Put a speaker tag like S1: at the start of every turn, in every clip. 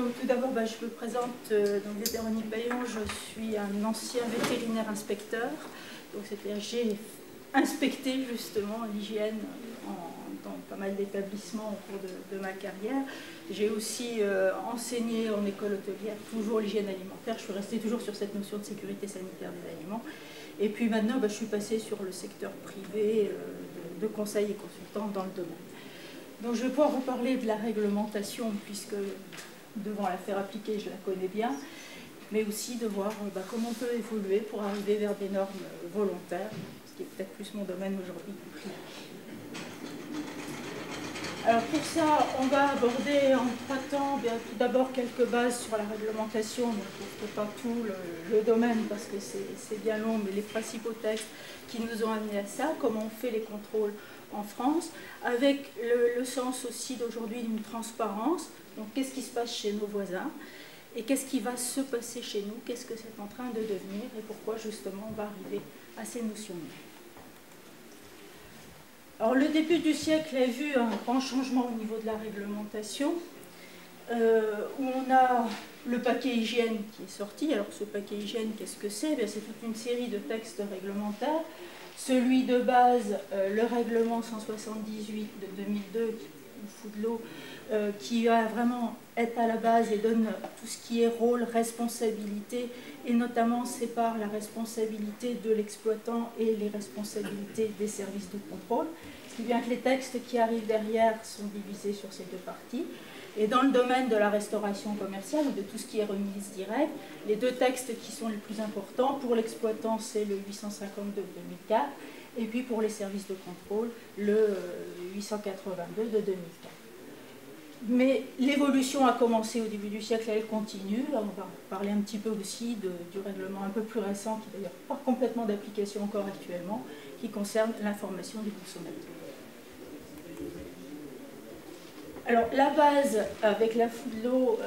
S1: tout d'abord, je me présente, donc Véronique Bayon, je suis un ancien vétérinaire inspecteur. Donc j'ai inspecté justement l'hygiène dans pas mal d'établissements au cours de ma carrière. J'ai aussi enseigné en école hôtelière toujours l'hygiène alimentaire. Je suis restée toujours sur cette notion de sécurité sanitaire des aliments. Et puis maintenant, je suis passée sur le secteur privé de conseil et consultant dans le domaine. Donc je vais pouvoir vous parler de la réglementation, puisque devant la faire appliquer, je la connais bien, mais aussi de voir comment on peut évoluer pour arriver vers des normes volontaires, ce qui est peut-être plus mon domaine aujourd'hui. Alors pour ça, on va aborder en 3 temps tout d'abord quelques bases sur la réglementation. Donc je ne ferai pas tout le domaine parce que c'est bien long, mais les principaux textes qui nous ont amenés à ça, comment on fait les contrôles en France, avec le sens aussi d'aujourd'hui d'une transparence. Donc qu'est-ce qui se passe chez nos voisins et qu'est-ce qui va se passer chez nous, qu'est-ce que c'est en train de devenir et pourquoi justement on va arriver à ces notions-là. Alors le début du siècle a vu un grand changement au niveau de la réglementation, où on a le paquet hygiène qui est sorti. Alors ce paquet hygiène, qu'est-ce que c'est? C'est toute une série de textes réglementaires. Celui de base, le règlement 178 de 2002, le fout de l'eau, qui va vraiment être à la base et donne tout ce qui est rôle, responsabilité, et notamment sépare la responsabilité de l'exploitant et les responsabilités des services de contrôle. Ce qui vient que les textes qui arrivent derrière sont divisés sur ces 2 parties. Et dans le domaine de la restauration commerciale ou de tout ce qui est remise directe, les 2 textes qui sont les plus importants, pour l'exploitant, c'est le 852 de 2004, et puis pour les services de contrôle, le 882 de 2004. Mais l'évolution a commencé au début du siècle, elle continue. On va parler un petit peu aussi du règlement un peu plus récent, qui d'ailleurs pas complètement d'application encore actuellement, qui concerne l'information du consommateur. Alors la base avec la fout de l'eau,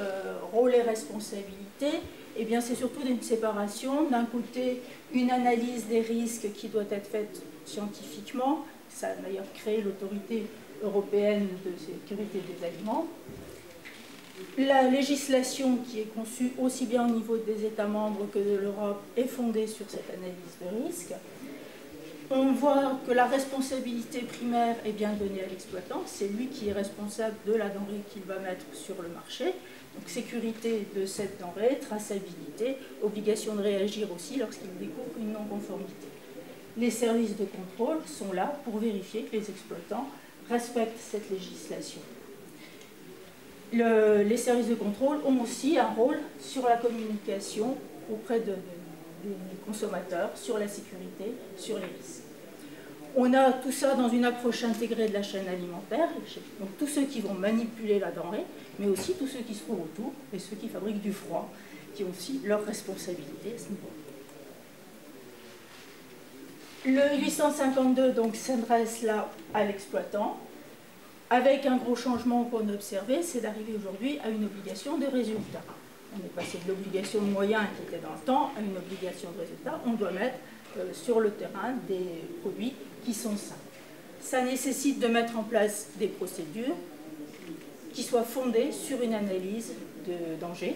S1: rôle et responsabilité, eh bien c'est surtout une séparation. D'un côté, une analyse des risques qui doit être faite scientifiquement. Ça a d'ailleurs créé l'autorité européenne de sécurité des aliments. La législation qui est conçue aussi bien au niveau des États membres que de l'Europe est fondée sur cette analyse de risque. On voit que la responsabilité primaire est bien donnée à l'exploitant, c'est lui qui est responsable de la denrée qu'il va mettre sur le marché. Donc sécurité de cette denrée, traçabilité, obligation de réagir aussi lorsqu'il découvre une non-conformité. Les services de contrôle sont là pour vérifier que les exploitants respectent cette législation. Les services de contrôle ont aussi un rôle sur la communication auprès des consommateurs, sur la sécurité, sur les risques. On a tout ça dans une approche intégrée de la chaîne alimentaire, donc tous ceux qui vont manipuler la denrée, mais aussi tous ceux qui se trouvent autour et ceux qui fabriquent du froid, qui ont aussi leur responsabilité à ce niveau. Le 852 donc s'adresse là à l'exploitant, avec un gros changement qu'on a observé, c'est d'arriver aujourd'hui à une obligation de résultat. On est passé de l'obligation de moyens qui était dans le temps à une obligation de résultat. On doit mettre sur le terrain des produits qui sont sains. Ça nécessite de mettre en place des procédures qui soient fondées sur une analyse de danger.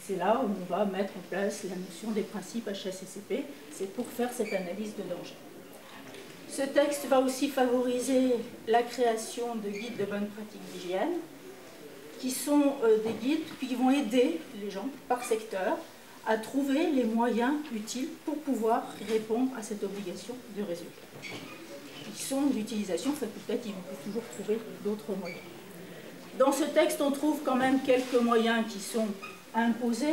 S1: C'est là où on va mettre en place la notion des principes HACCP, c'est pour faire cette analyse de danger. Ce texte va aussi favoriser la création de guides de bonnes pratiques d'hygiène, qui sont des guides qui vont aider les gens par secteur à trouver les moyens utiles pour pouvoir répondre à cette obligation de résultat. Ils sont d'utilisation facultative, on peut toujours trouver d'autres moyens. Dans ce texte, on trouve quand même quelques moyens qui sont imposés,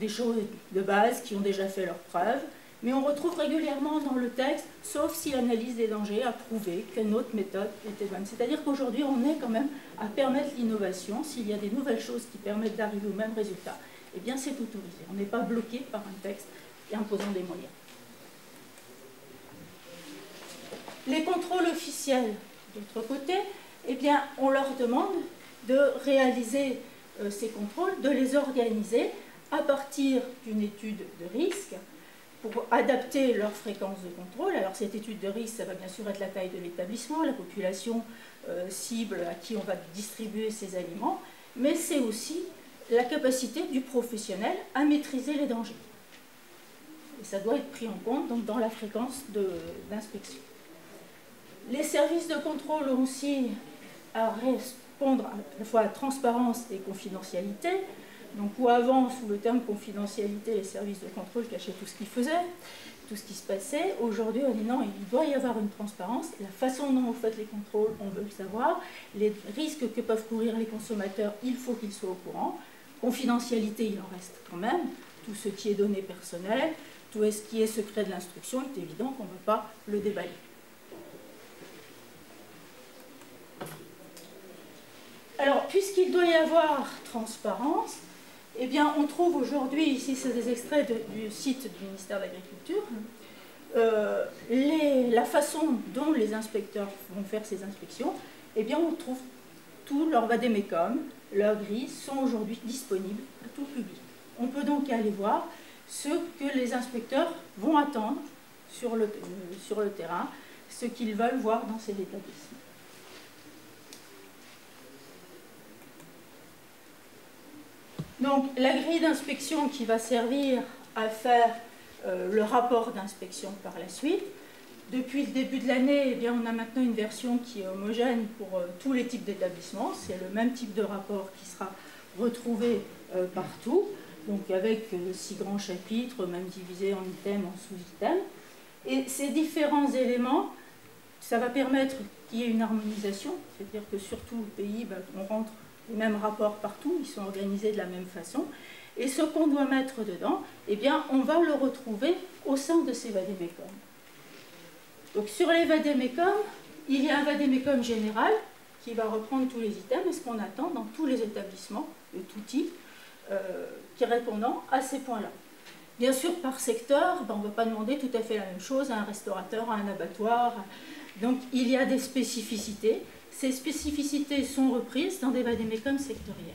S1: des choses de base qui ont déjà fait leurs preuves, mais on retrouve régulièrement dans le texte, sauf si l'analyse des dangers a prouvé qu'une autre méthode était bonne. C'est-à-dire qu'aujourd'hui, on est quand même à permettre l'innovation. S'il y a des nouvelles choses qui permettent d'arriver au même résultat, eh bien c'est autorisé. On n'est pas bloqué par un texte imposant des moyens. Les contrôles officiels, d'autre côté, eh bien, on leur demande de réaliser ces contrôles, de les organiser à partir d'une étude de risque pour adapter leur fréquence de contrôle. Alors cette étude de risque, ça va bien sûr être la taille de l'établissement, la population cible à qui on va distribuer ces aliments, mais c'est aussi la capacité du professionnel à maîtriser les dangers. Et ça doit être pris en compte donc, dans la fréquence d'inspection. Les services de contrôle ont aussi à répondre à la fois à transparence et confidentialité. Donc, où avant, sous le terme confidentialité, les services de contrôle cachaient tout ce qu'ils faisaient, tout ce qui se passait. Aujourd'hui, on dit non, il doit y avoir une transparence. La façon dont vous faites les contrôles, on veut le savoir. Les risques que peuvent courir les consommateurs, il faut qu'ils soient au courant. Confidentialité, il en reste quand même. Tout ce qui est données personnelles, tout ce qui est secret de l'instruction, il est évident qu'on ne peut pas le déballer. Alors, puisqu'il doit y avoir transparence, eh bien, on trouve aujourd'hui, ici c'est des extraits du site du ministère de l'Agriculture, la façon dont les inspecteurs vont faire ces inspections, eh bien, on trouve tout leur vadémécum, leurs grilles sont aujourd'hui disponibles à tout public. On peut donc aller voir ce que les inspecteurs vont attendre sur le terrain, ce qu'ils veulent voir dans ces établissements. Donc, la grille d'inspection qui va servir à faire le rapport d'inspection par la suite. Depuis le début de l'année, eh bien, on a maintenant une version qui est homogène pour tous les types d'établissements. C'est le même type de rapport qui sera retrouvé partout, donc avec 6 grands chapitres, même divisés en items, en sous-items. Et ces différents éléments, ça va permettre qu'il y ait une harmonisation, c'est-à-dire que sur tout le pays, on rentre les mêmes rapports partout, ils sont organisés de la même façon. Et ce qu'on doit mettre dedans, eh bien, on va le retrouver au sein de ces vadémécums. Donc sur les vadémécums, il y a un vadémécum général qui va reprendre tous les items et ce qu'on attend dans tous les établissements de tout type qui répondant à ces points-là. Bien sûr, par secteur, on ne va pas demander tout à fait la même chose à un restaurateur, à un abattoir. Donc il y a des spécificités. Ces spécificités sont reprises dans des vadémécums sectoriels.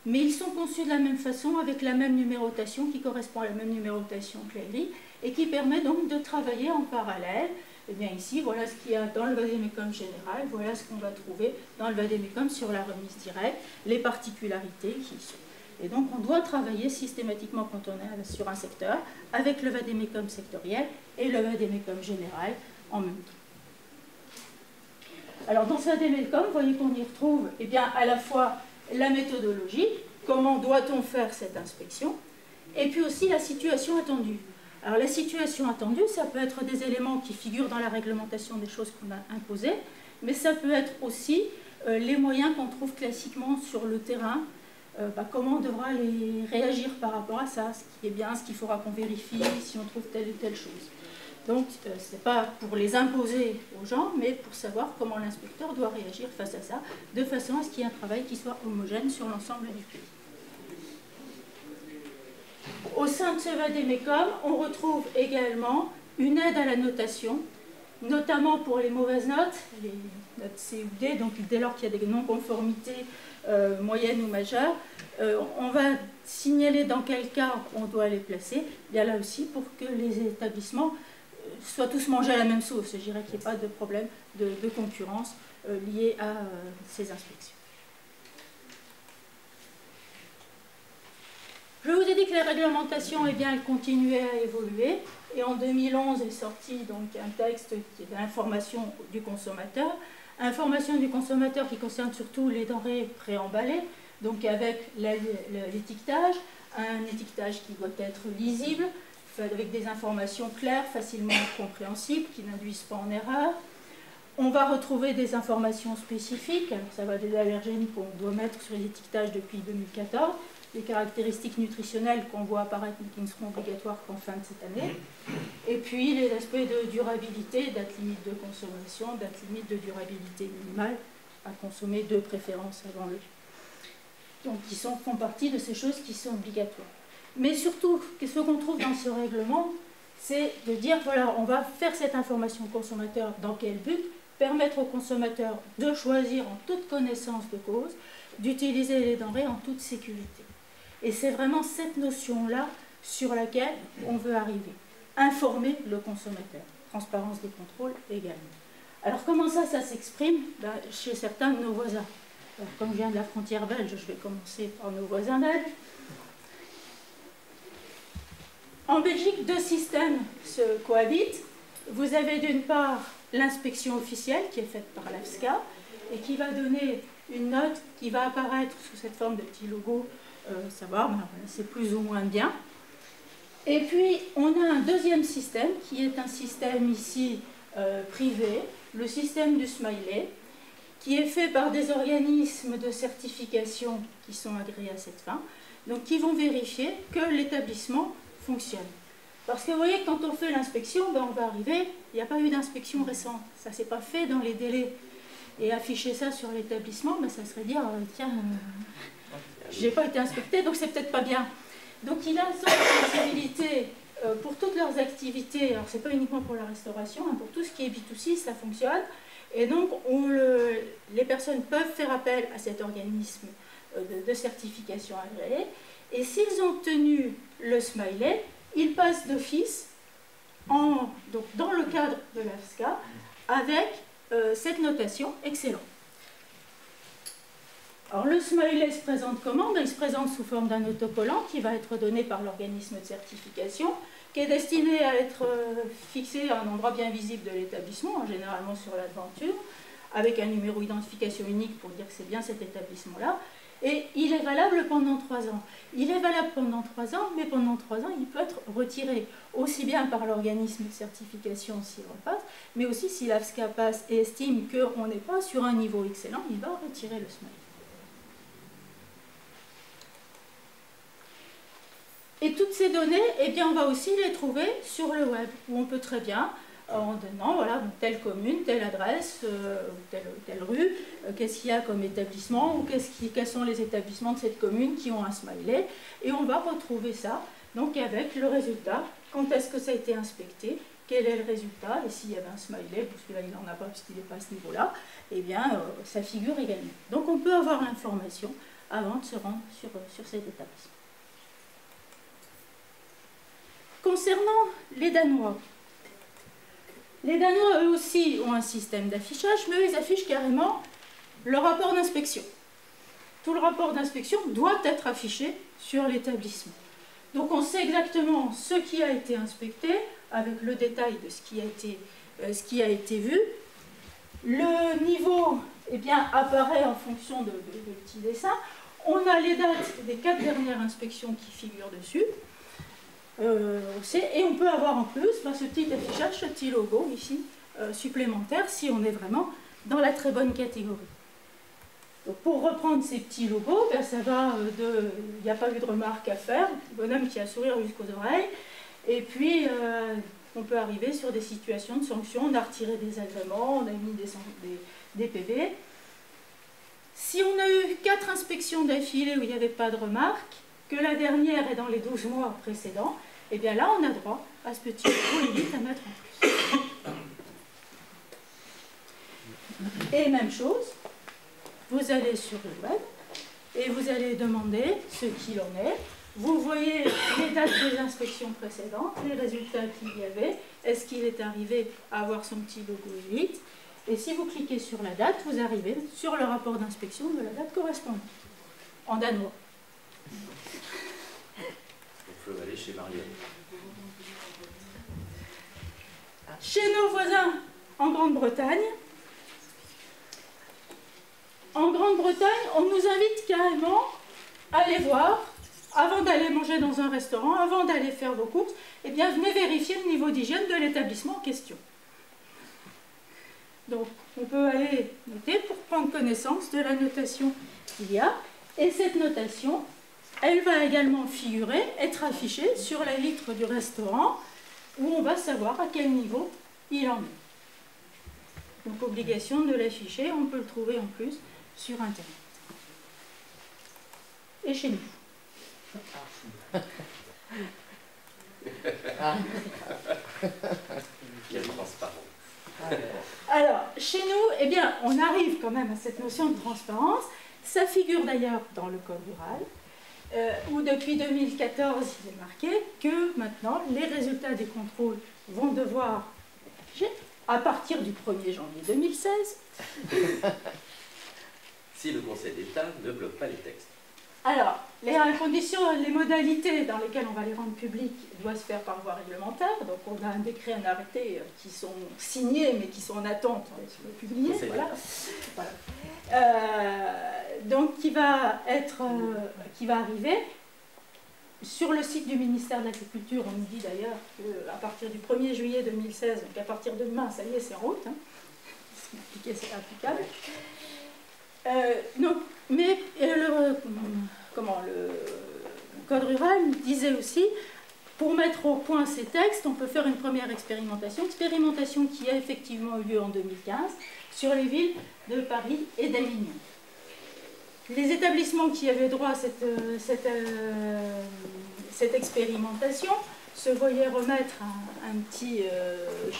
S1: Mais ils sont conçus de la même façon, avec la même numérotation qui correspond à la même numérotation que la grille, et qui permet donc de travailler en parallèle. Et bien ici, voilà ce qu'il y a dans le vadémécum général, voilà ce qu'on va trouver dans le vadémécum sur la remise directe, les particularités qui y sont. Et donc on doit travailler systématiquement quand on est sur un secteur, avec le vadémécum sectoriel et le vadémécum général en même temps. Alors dans ce vadémécum, vous voyez qu'on y retrouve eh bien, à la fois la méthodologie, comment doit-on faire cette inspection, et puis aussi la situation attendue. Alors la situation attendue, ça peut être des éléments qui figurent dans la réglementation des choses qu'on a imposées, mais ça peut être aussi les moyens qu'on trouve classiquement sur le terrain, comment on devra réagir par rapport à ça, ce qui est bien, ce qu'il faudra qu'on vérifie, si on trouve telle ou telle chose. Donc, ce n'est pas pour les imposer aux gens, mais pour savoir comment l'inspecteur doit réagir face à ça, de façon à ce qu'il y ait un travail qui soit homogène sur l'ensemble du pays. Au sein de ce vadémécum, on retrouve également une aide à la notation, notamment pour les mauvaises notes, les notes C ou D, donc dès lors qu'il y a des non-conformités moyennes ou majeures, on va signaler dans quel cas on doit les placer, bien là aussi pour que les établissements soient tous mangés à la même sauce. Je dirais qu'il n'y ait pas de problème de concurrence lié à ces inspections. Je vous ai dit que la réglementation, eh bien, elle continuait à évoluer. Et en 2011 est sorti donc, un texte qui est l'information du consommateur. Information du consommateur qui concerne surtout les denrées préemballées, donc avec l'étiquetage, un étiquetage qui doit être lisible, avec des informations claires, facilement compréhensibles, qui n'induisent pas en erreur. On va retrouver des informations spécifiques, alors ça va des allergènes qu'on doit mettre sur les étiquetages depuis 2014, les caractéristiques nutritionnelles qu'on voit apparaître mais qui ne seront obligatoires qu'en fin de cette année, et puis les aspects de durabilité, date limite de consommation, date limite de durabilité minimale à consommer de préférence avant le. Donc qui font partie de ces choses qui sont obligatoires. Mais surtout, ce qu'on trouve dans ce règlement, c'est de dire, voilà, on va faire cette information au consommateur dans quel but, permettre au consommateur de choisir en toute connaissance de cause, d'utiliser les denrées en toute sécurité. Et c'est vraiment cette notion-là sur laquelle on veut arriver. Informer le consommateur. Transparence des contrôles également. Alors comment ça s'exprime chez certains de nos voisins. Alors, comme je viens de la frontière belge, je vais commencer par nos voisins belges. En Belgique, deux systèmes se cohabitent. Vous avez d'une part l'inspection officielle qui est faite par l'AFSCA et qui va donner une note qui va apparaître sous cette forme de petit logo, savoir, ben, c'est plus ou moins bien. Et puis, on a un deuxième système qui est un système ici privé, le système du Smiley, qui est fait par des organismes de certification qui sont agréés à cette fin, donc qui vont vérifier que l'établissement fonctionne. Parce que vous voyez, quand on fait l'inspection, ben on va arriver, il n'y a pas eu d'inspection récente, ça ne s'est pas fait dans les délais. Et afficher ça sur l'établissement, ben ça serait dire, tiens, je n'ai pas été inspecté, donc c'est peut-être pas bien. Donc il a une sorte de possibilité pour toutes leurs activités, alors c'est pas uniquement pour la restauration, hein, pour tout ce qui est B2C, ça fonctionne. Et donc les personnes peuvent faire appel à cet organisme de certification agréé. Et s'ils ont obtenu le Smiley, ils passent d'office dans le cadre de l'AFSCA avec cette notation excellent. Alors le Smiley se présente comment? Il se présente sous forme d'un autocollant qui va être donné par l'organisme de certification, qui est destiné à être fixé à un endroit bien visible de l'établissement, généralement sur la devanture, avec un numéro d'identification unique pour dire que c'est bien cet établissement-là. Et il est valable pendant 3 ans. Il est valable pendant 3 ans, mais pendant 3 ans, il peut être retiré aussi bien par l'organisme de certification s'il repasse, mais aussi si l'AFSCA passe et estime qu'on n'est pas sur un niveau excellent, il va retirer le Smiley. Et toutes ces données, eh bien, on va aussi les trouver sur le web, où on peut très bien, en donnant, voilà, telle commune, telle adresse, telle rue, qu'est-ce qu'il y a comme établissement, ou quels sont les établissements de cette commune qui ont un Smiley, et on va retrouver ça, donc avec le résultat, quand est-ce que ça a été inspecté, quel est le résultat, et s'il y avait un Smiley, parce que là il n'en a pas puisqu'il n'est pas à ce niveau-là, eh bien ça figure également. Donc on peut avoir l'information avant de se rendre sur cet établissement. Concernant les Danois, eux aussi ont un système d'affichage, mais eux, ils affichent carrément le rapport d'inspection. Tout le rapport d'inspection doit être affiché sur l'établissement. Donc on sait exactement ce qui a été inspecté, avec le détail de ce qui a été vu. Le niveau eh bien, apparaît en fonction de petits dessins. On a les dates des 4 dernières inspections qui figurent dessus. Et on peut avoir en plus ce petit affichage, ce petit logo ici, supplémentaire, si on est vraiment dans la très bonne catégorie. Donc pour reprendre ces petits logos, ben ça va de « il n'y a pas eu de remarque à faire », bonhomme qui a sourire jusqu'aux oreilles, et puis on peut arriver sur des situations de sanctions, on a retiré des agréments, on a mis des PV. Si on a eu 4 inspections d'affilée où il n'y avait pas de remarque, que la dernière est dans les 12 mois précédents, et bien là on a droit à ce petit logo limite à mettre en plus. Et même chose, vous allez sur le web et vous allez demander ce qu'il en est. Vous voyez les dates des inspections précédentes, les résultats qu'il y avait, est-ce qu'il est arrivé à avoir son petit logo élite. Et si vous cliquez sur la date, vous arrivez sur le rapport d'inspection de la date correspondante, en danois.
S2: On peut aller chez Marianne.
S1: Chez nos voisins en Grande-Bretagne, on nous invite carrément à aller voir, avant d'aller manger dans un restaurant, avant d'aller faire vos courses, eh bien venez vérifier le niveau d'hygiène de l'établissement en question. Donc on peut aller noter pour prendre connaissance de la notation qu'il y a, et cette notation, elle va également figurer, être affichée sur la vitre du restaurant, où on va savoir à quel niveau il en est. Donc obligation de l'afficher, on peut le trouver en plus sur Internet. Et chez nous.
S2: Quelle transparence.
S1: Alors, chez nous, eh bien, on arrive quand même à cette notion de transparence. Ça figure d'ailleurs dans le Code rural, où depuis 2014, il est marqué que maintenant, les résultats des contrôles vont devoir être affichés à partir du 1er janvier 2016.
S2: si le Conseil d'État ne bloque pas les textes.
S1: Alors, les conditions, les modalités dans lesquelles on va les rendre publics doivent se faire par voie réglementaire. Donc, on a un décret, un arrêté qui sont signés, mais qui sont en attente d'être publiés. Voilà. Donc, qui va arriver sur le site du ministère de l'Agriculture. On nous dit d'ailleurs qu'à partir du 1er juillet 2016, donc à partir de demain, ça y est, c'est en route. Hein. C'est applicable. Non, mais le Code rural disait aussi, pour mettre au point ces textes, on peut faire une première expérimentation qui a effectivement eu lieu en 2015 sur les villes de Paris et d'Avignon. Les établissements qui avaient droit à cette expérimentation se voyaient remettre un petit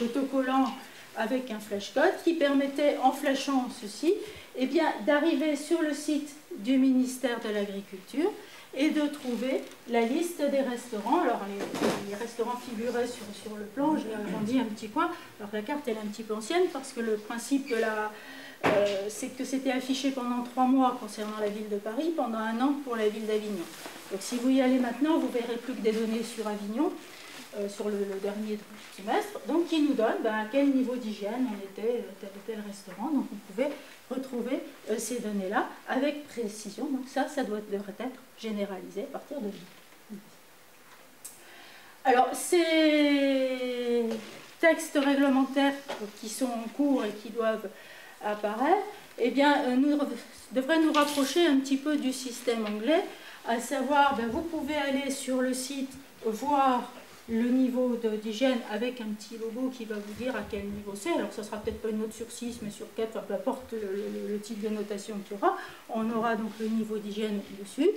S1: autocollant avec un flashcode qui permettait, en flashant ceci, eh bien, d'arriver sur le site du ministère de l'Agriculture et de trouver la liste des restaurants. Alors, les restaurants figuraient sur le plan, j'ai agrandi un petit coin. Alors, la carte, elle est un petit peu ancienne parce que le principe de c'est que c'était affiché pendant 3 mois concernant la ville de Paris, pendant 1 an pour la ville d'Avignon. Donc, si vous y allez maintenant, vous ne verrez plus que des données sur Avignon, sur le dernier trimestre, donc qui nous donne à quel niveau d'hygiène on était tel ou tel restaurant. Donc on pouvait retrouver ces données-là avec précision. Donc ça devrait être généralisé à partir de là. Alors ces textes réglementaires qui sont en cours et qui doivent apparaître, eh bien, devraient nous rapprocher un petit peu du système anglais, à savoir, vous pouvez aller sur le site voir le niveau d'hygiène avec un petit logo qui va vous dire à quel niveau c'est. Alors, ça sera peut-être pas une note sur 6, mais sur 4, peu importe le type de notation qu'il y aura. On aura donc le niveau d'hygiène dessus.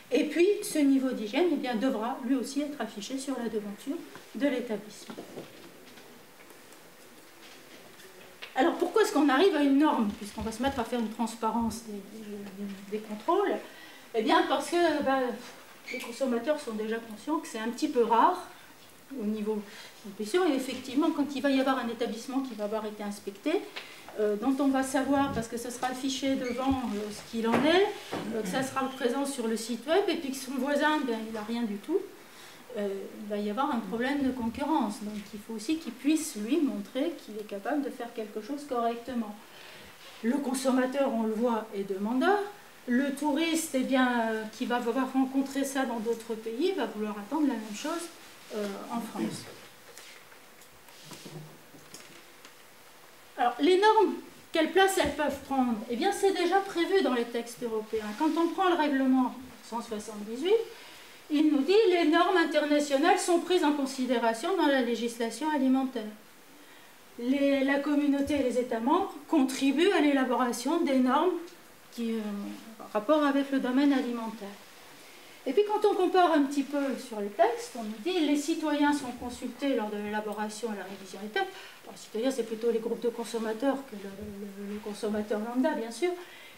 S1: Et puis, ce niveau d'hygiène devra lui aussi être affiché sur la devanture de l'établissement. Alors, pourquoi est-ce qu'on arrive à une norme, puisqu'on va se mettre à faire une transparence des contrôles? Eh bien, parce que les consommateurs sont déjà conscients que c'est un petit peu rare au niveau d'inspection, et effectivement, quand il va y avoir un établissement qui va avoir été inspecté, dont on va savoir, parce que ça sera affiché devant ce qu'il en est, que ça sera présent sur le site web, et puis que son voisin, il n'a rien du tout, il va y avoir un problème de concurrence. Donc il faut aussi qu'il puisse, lui, montrer qu'il est capable de faire quelque chose correctement. Le consommateur, on le voit, est demandeur. Le touriste, qui va avoir rencontré ça dans d'autres pays, va vouloir attendre la même chose en France. Alors, les normes, quelle place elles peuvent prendre? Eh bien, c'est déjà prévu dans les textes européens. Quand on prend le règlement 178, il nous dit que les normes internationales sont prises en considération dans la législation alimentaire. La communauté et les États membres contribuent à l'élaboration des normes qui ont rapport avec le domaine alimentaire. Et puis quand on compare un petit peu sur les textes, on nous dit que les citoyens sont consultés lors de l'élaboration et la révision des textes. Alors, les citoyens, c'est plutôt les groupes de consommateurs que le consommateur lambda, bien sûr.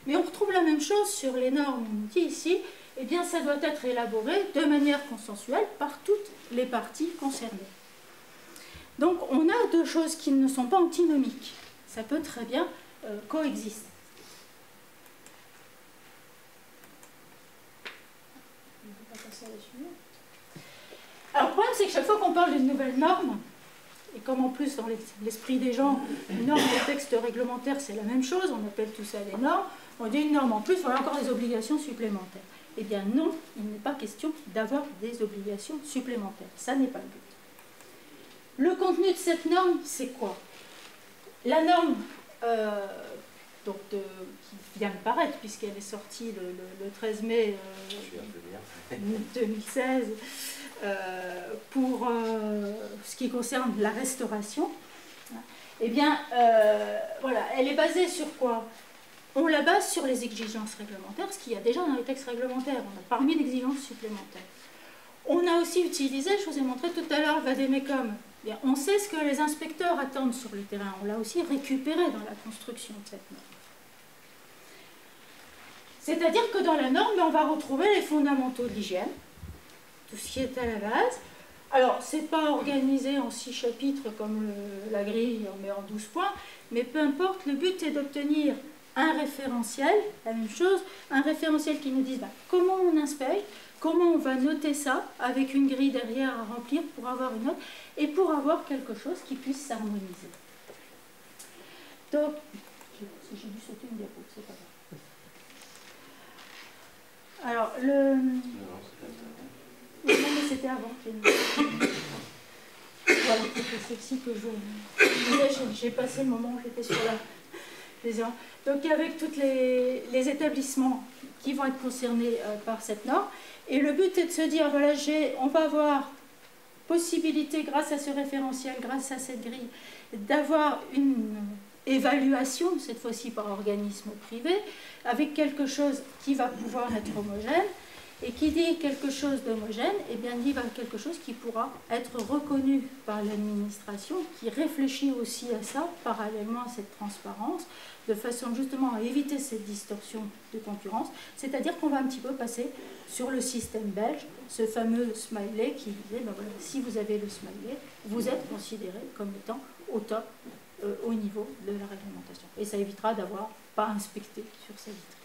S1: Mais on retrouve la même chose sur les normes. On nous dit ici, eh bien, ça doit être élaboré de manière consensuelle par toutes les parties concernées. Donc, on a deux choses qui ne sont pas antinomiques. Ça peut très bien coexister. Alors le problème, c'est que chaque fois qu'on parle d'une nouvelle norme, et comme en plus dans l'esprit des gens, une norme et le texte réglementaire c'est la même chose, on appelle tout ça des normes, on dit une norme en plus, on a encore des obligations supplémentaires. Eh bien non, il n'est pas question d'avoir des obligations supplémentaires, ça n'est pas le but. Le contenu de cette norme, c'est quoi? La norme qui vient de paraître, puisqu'elle est sortie le 13 mai 2016, pour ce qui concerne la restauration, eh bien, voilà, elle est basée sur quoi? On la base sur les exigences réglementaires, ce qu'il y a déjà dans les textes réglementaires. On a parmi les exigences supplémentaires. On a aussi utilisé, je vous ai montré tout à l'heure, Vademecum. Bien, on sait ce que les inspecteurs attendent sur le terrain. On l'a aussi récupéré dans la construction de cette norme. C'est-à-dire que dans la norme, on va retrouver les fondamentaux de l'hygiène, tout ce qui est à la base. Alors, ce n'est pas organisé en 6 chapitres comme la grille, on met en 12 points, mais peu importe, le but est d'obtenir un référentiel, la même chose, un référentiel qui nous dise comment on inspecte, comment on va noter ça, avec une grille derrière à remplir pour avoir une note, et pour avoir quelque chose qui puisse s'harmoniser. Donc, j'ai dû sauter une diapo, c'est pas grave. Alors, non, mais c'était avant. Voilà, c'était celle-ci que j'ai passé le moment où j'étais sur les heures. Donc, avec tous les établissements qui vont être concernés par cette norme, et le but est de se dire, voilà, on va avoir possibilité, grâce à ce référentiel, grâce à cette grille, d'avoir une évaluation, cette fois-ci par organisme privé, avec quelque chose qui va pouvoir être homogène, et qui dit quelque chose d'homogène, et bien dit quelque chose qui pourra être reconnu par l'administration, qui réfléchit aussi à ça, parallèlement à cette transparence, de façon justement à éviter cette distorsion de concurrence, c'est-à-dire qu'on va un petit peu passer sur le système belge, ce fameux smiley qui disait, ben voilà, si vous avez le smiley, vous êtes considéré comme étant au top, au niveau de la réglementation. Et ça évitera d'avoir pas inspecté sur ces vitres.